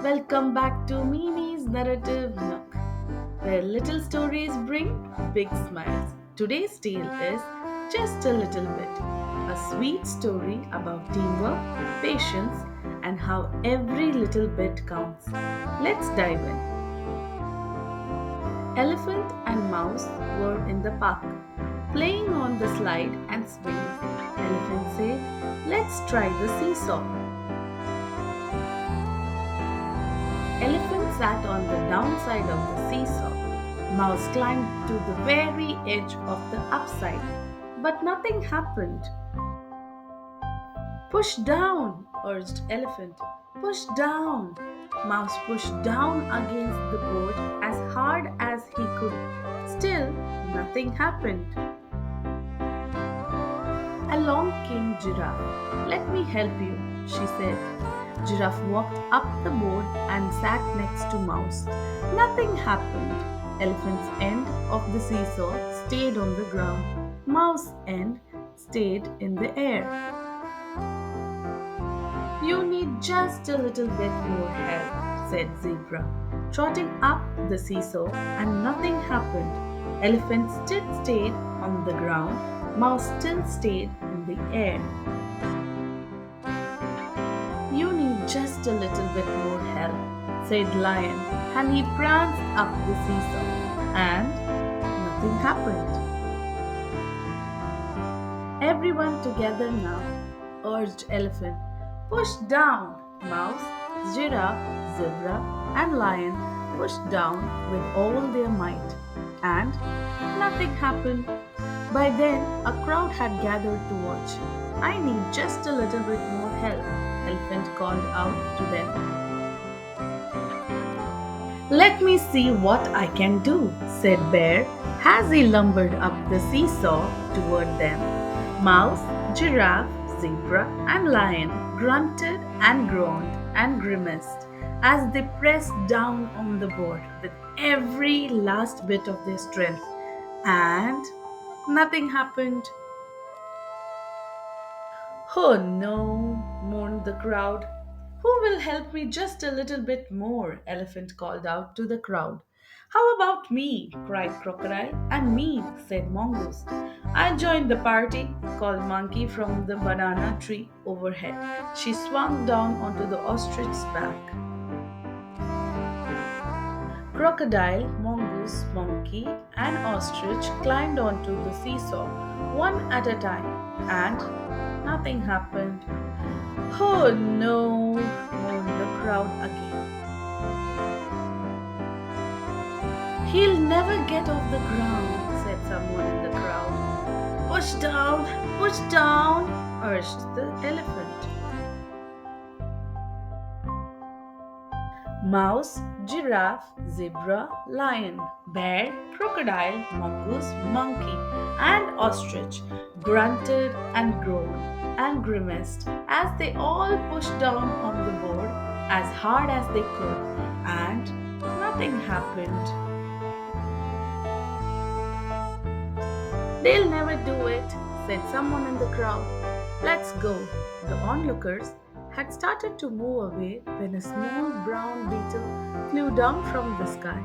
Welcome back to Mimi's Narrative Nook, where little stories bring big smiles. Today's tale is Just a Little Bit, a sweet story about teamwork, patience, and how every little bit counts. Let's dive in. Elephant and Mouse were in the park, playing on the slide and swings. Elephant said, "Let's try the seesaw." Elephant sat on the downside of the seesaw. Mouse climbed to the very edge of the upside, but nothing happened. "Push down," urged Elephant. "Push down." Mouse pushed down against the board as hard as he could. Still, nothing happened. Along came Giraffe. "Let me help you," she said. Giraffe walked up the board and sat next to Mouse. Nothing happened. Elephant's end of the seesaw stayed on the ground. Mouse's end stayed in the air. "You need just a little bit more help," said Zebra, trotting up the seesaw, and nothing happened. Elephant still stayed on the ground. Mouse still stayed in the air. "You need just a little bit more help," said Lion, and he pranced up the seesaw, and nothing happened. "Everyone together now," urged Elephant. "Push down." Mouse, Giraffe, Zebra, and Lion pushed down with all their might, and nothing happened. By then, a crowd had gathered to watch. "I need just a little bit more help," Elephant called out to them. "Let me see what I can do," said Bear as he lumbered up the seesaw toward them. Mouse, Giraffe, Zebra, and Lion grunted and groaned and grimaced as they pressed down on the board with every last bit of their strength. And nothing happened. "Oh no," mourned the crowd. "Who will help me just a little bit more?" Elephant called out to the crowd. "How about me?" cried Crocodile. "And me," said Mongoose. "I'll join the party," called Monkey from the banana tree overhead. She swung down onto the ostrich's back. Crocodile, mongoose, monkey, and ostrich climbed onto the seesaw, one at a time, and nothing happened. "Oh no," moaned the crowd again. "He'll never get off the ground," said someone in the crowd. Push down," urged the elephant. Mouse, giraffe, zebra, lion, bear, crocodile, mongoose, monkey, and ostrich grunted and groaned and grimaced as they all pushed down on the board as hard as they could, and nothing happened. "They'll never do it," said someone in the crowd. "Let's go." The onlookers had started to move away when a small brown beetle flew down from the sky.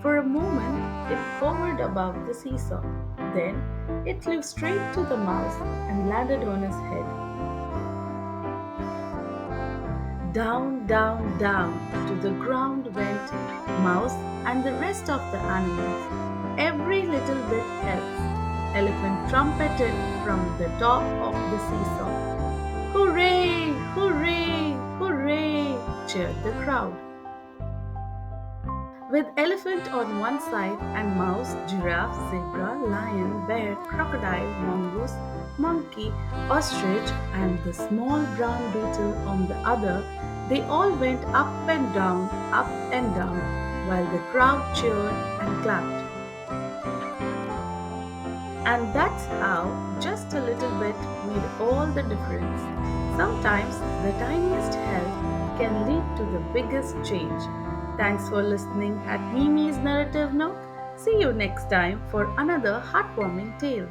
For a moment, it hovered above the seesaw. Then, it flew straight to the mouse and landed on his head. Down, down, down to the ground went Mouse and the rest of the animals. Every little bit helps. Elephant trumpeted from the top of the seesaw. "Hooray! Hooray! Hooray!" cheered the crowd. With elephant on one side and mouse, giraffe, zebra, lion, bear, crocodile, mongoose, monkey, ostrich, and the small brown beetle on the other, they all went up and down, while the crowd cheered and clapped. And that's how just a little bit made all the difference. Sometimes the tiniest help can lead to the biggest change. Thanks for listening at Mimi's Narrative Nook. See you next time for another heartwarming tale.